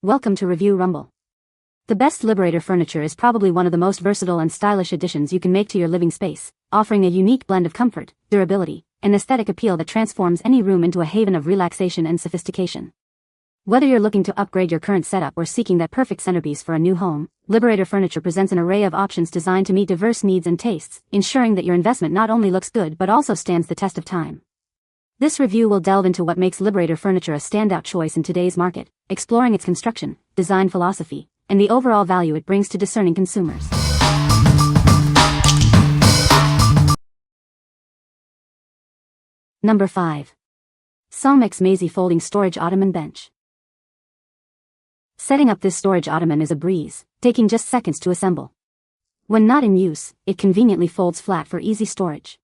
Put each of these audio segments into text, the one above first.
Welcome to Review Rumble. The best Liberator furniture is probably one of the most versatile and stylish additions you can make to your living space, offering a unique blend of comfort, durability, and aesthetic appeal that transforms any room into a haven of relaxation and sophistication. Whether you're looking to upgrade your current setup or seeking that perfect centerpiece for a new home, Liberator Furniture presents an array of options designed to meet diverse needs and tastes, ensuring that your investment not only looks good but also stands the test of time. This review will delve into what makes Liberator Furniture a standout choice in today's market, exploring its construction, design philosophy, and the overall value it brings to discerning consumers. Number 5. SONGMICS MAZIE Folding Storage Ottoman Bench. Setting up this storage ottoman is a breeze, taking just seconds to assemble. When not in use, it conveniently folds flat for easy storage.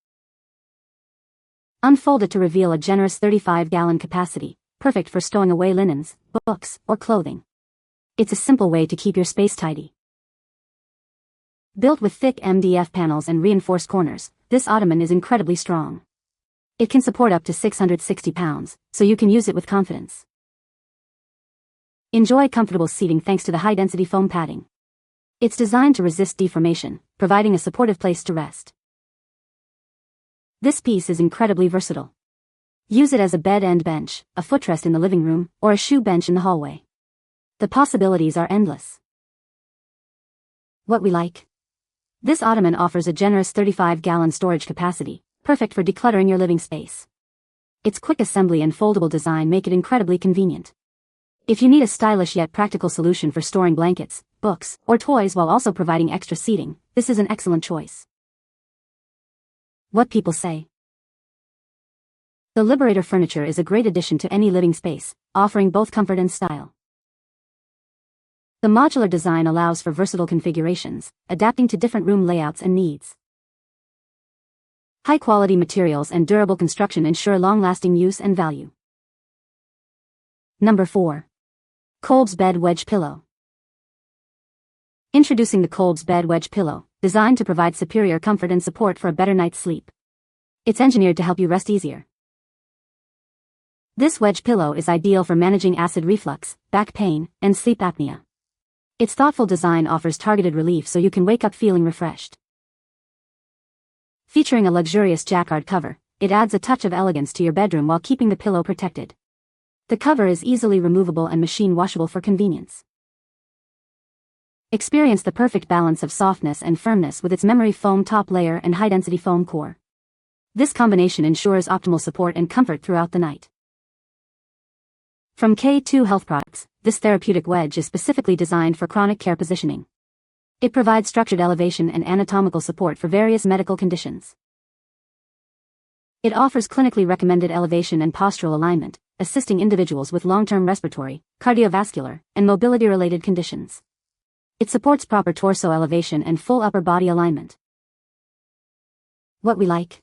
Unfold it to reveal a generous 35-gallon capacity, perfect for stowing away linens, books, or clothing. It's a simple way to keep your space tidy. Built with thick MDF panels and reinforced corners, this ottoman is incredibly strong. It can support up to 660 pounds, so you can use it with confidence. Enjoy comfortable seating thanks to the high-density foam padding. It's designed to resist deformation, providing a supportive place to rest. This piece is incredibly versatile. Use it as a bed and bench, a footrest in the living room, or a shoe bench in the hallway. The possibilities are endless. What we like? This ottoman offers a generous 35-gallon storage capacity, perfect for decluttering your living space. Its quick assembly and foldable design make it incredibly convenient. If you need a stylish yet practical solution for storing blankets, books, or toys while also providing extra seating, this is an excellent choice. What people say. The Liberator Furniture is a great addition to any living space, offering both comfort and style. The modular design allows for versatile configurations, adapting to different room layouts and needs. High-quality materials and durable construction ensure long-lasting use and value. Number 4. Kolbs Bed Wedge Pillow. Introducing the Kolbs Bed Wedge Pillow, designed to provide superior comfort and support for a better night's sleep. It's engineered to help you rest easier. This wedge pillow is ideal for managing acid reflux, back pain, and sleep apnea. Its thoughtful design offers targeted relief so you can wake up feeling refreshed. Featuring a luxurious jacquard cover, it adds a touch of elegance to your bedroom while keeping the pillow protected. The cover is easily removable and machine washable for convenience. Experience the perfect balance of softness and firmness with its memory foam top layer and high-density foam core. This combination ensures optimal support and comfort throughout the night. From K2 Health Products, this therapeutic wedge is specifically designed for chronic care positioning. It provides structured elevation and anatomical support for various medical conditions. It offers clinically recommended elevation and postural alignment, assisting individuals with long-term respiratory, cardiovascular, and mobility-related conditions. It supports proper torso elevation and full upper body alignment. What we like?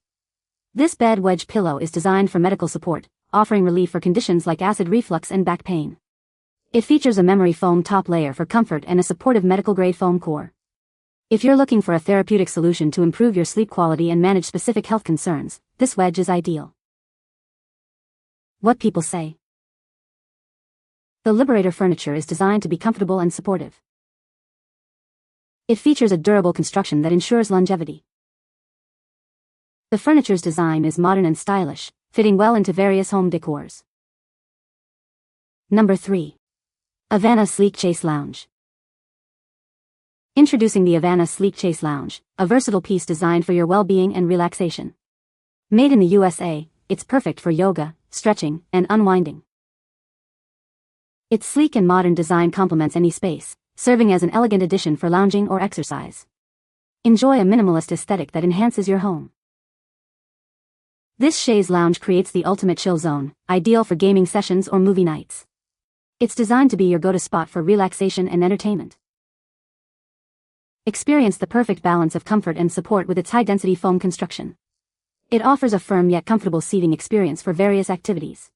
This bed wedge pillow is designed for medical support, offering relief for conditions like acid reflux and back pain. It features a memory foam top layer for comfort and a supportive medical-grade foam core. If you're looking for a therapeutic solution to improve your sleep quality and manage specific health concerns, this wedge is ideal. What people say. The Liberator Furniture is designed to be comfortable and supportive. It features a durable construction that ensures longevity. The furniture's design is modern and stylish, fitting well into various home decors. Number 3. Avana Sleek Chaise Lounge. Introducing the Avana Sleek Chaise Lounge, a versatile piece designed for your well-being and relaxation. Made in the USA, it's perfect for yoga, stretching, and unwinding. Its sleek and modern design complements any space, serving as an elegant addition for lounging or exercise. Enjoy a minimalist aesthetic that enhances your home. This chaise lounge creates the ultimate chill zone, ideal for gaming sessions or movie nights. It's designed to be your go-to spot for relaxation and entertainment. Experience the perfect balance of comfort and support with its high-density foam construction. It offers a firm yet comfortable seating experience for various activities.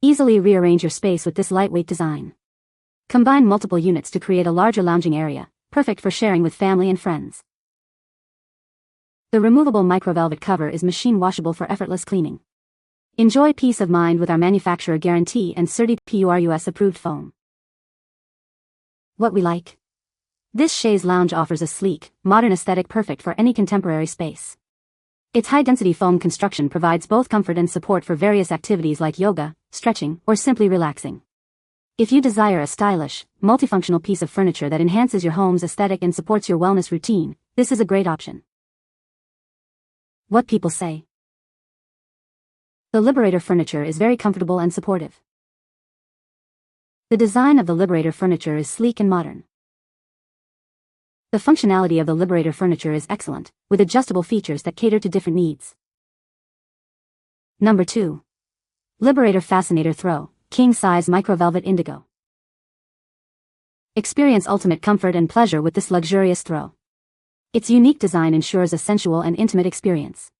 Easily rearrange your space with this lightweight design. Combine multiple units to create a larger lounging area, perfect for sharing with family and friends. The removable microvelvet cover is machine washable for effortless cleaning. Enjoy peace of mind with our manufacturer guarantee and certified US approved foam. What we like. This chaise lounge offers a sleek, modern aesthetic perfect for any contemporary space. Its high-density foam construction provides both comfort and support for various activities like yoga, stretching, or simply relaxing. If you desire a stylish, multifunctional piece of furniture that enhances your home's aesthetic and supports your wellness routine, this is a great option. What people say. The Liberator Furniture is very comfortable and supportive. The design of the Liberator Furniture is sleek and modern. The functionality of the Liberator Furniture is excellent, with adjustable features that cater to different needs. Number 2. Liberator Fascinator Throw, King-Size Microvelvet Indigo. Experience ultimate comfort and pleasure with this luxurious throw. Its unique design ensures a sensual and intimate experience.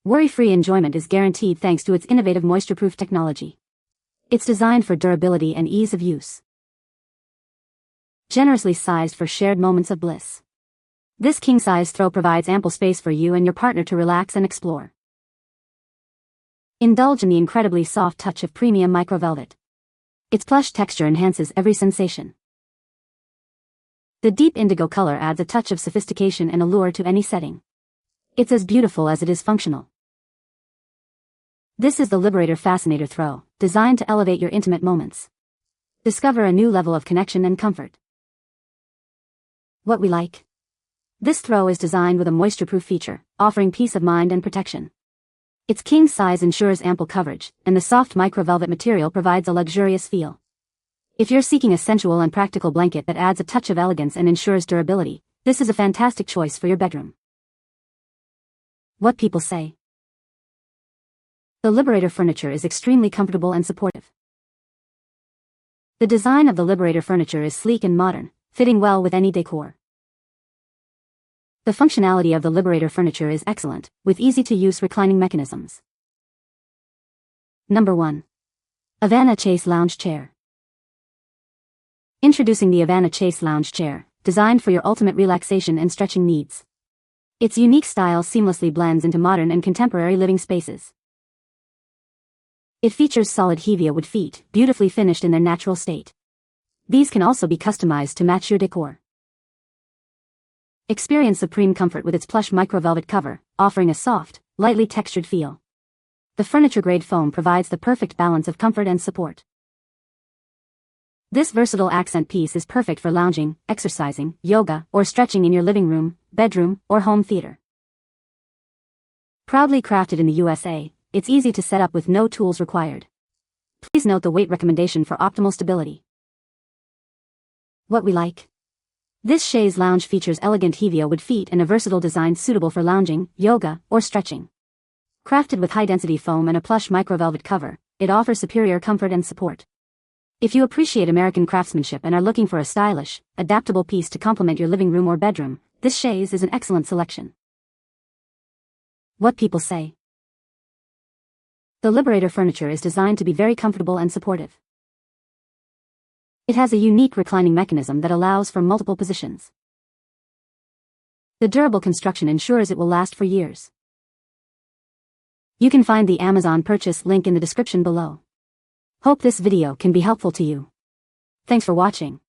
Worry-free enjoyment is guaranteed thanks to its innovative moisture-proof technology. It's designed for durability and ease of use. Generously sized for shared moments of bliss. This king-size throw provides ample space for you and your partner to relax and explore. Indulge in the incredibly soft touch of premium microvelvet. Its plush texture enhances every sensation. The deep indigo color adds a touch of sophistication and allure to any setting. It's as beautiful as it is functional. This is the Liberator Fascinator Throw, designed to elevate your intimate moments. Discover a new level of connection and comfort. What we like. This throw is designed with a moisture-proof feature, offering peace of mind and protection. Its king size ensures ample coverage, and the soft microvelvet material provides a luxurious feel. If you're seeking a sensual and practical blanket that adds a touch of elegance and ensures durability, this is a fantastic choice for your bedroom. What people say. The Liberator Furniture is extremely comfortable and supportive. The design of the Liberator Furniture is sleek and modern, fitting well with any decor. The functionality of the Liberator Furniture is excellent, with easy-to-use reclining mechanisms. Number 1. Avana Chaise Lounge Chair. Introducing the Avana Chaise Lounge Chair, designed for your ultimate relaxation and stretching needs. Its unique style seamlessly blends into modern and contemporary living spaces. It features solid hevia wood feet, beautifully finished in their natural state. These can also be customized to match your decor. Experience supreme comfort with its plush microvelvet cover, offering a soft, lightly textured feel. The furniture-grade foam provides the perfect balance of comfort and support. This versatile accent piece is perfect for lounging, exercising, yoga, or stretching in your living room, bedroom, or home theater. Proudly crafted in the USA, it's easy to set up with no tools required. Please note the weight recommendation for optimal stability. What we like. This chaise lounge features elegant hevia wood feet and a versatile design suitable for lounging, yoga, or stretching. Crafted with high-density foam and a plush microvelvet cover, it offers superior comfort and support. If you appreciate American craftsmanship and are looking for a stylish, adaptable piece to complement your living room or bedroom, this chaise is an excellent selection. What people say. The Liberator Furniture is designed to be very comfortable and supportive. It has a unique reclining mechanism that allows for multiple positions. The durable construction ensures it will last for years. You can find the Amazon purchase link in the description below. Hope this video can be helpful to you. Thanks for watching.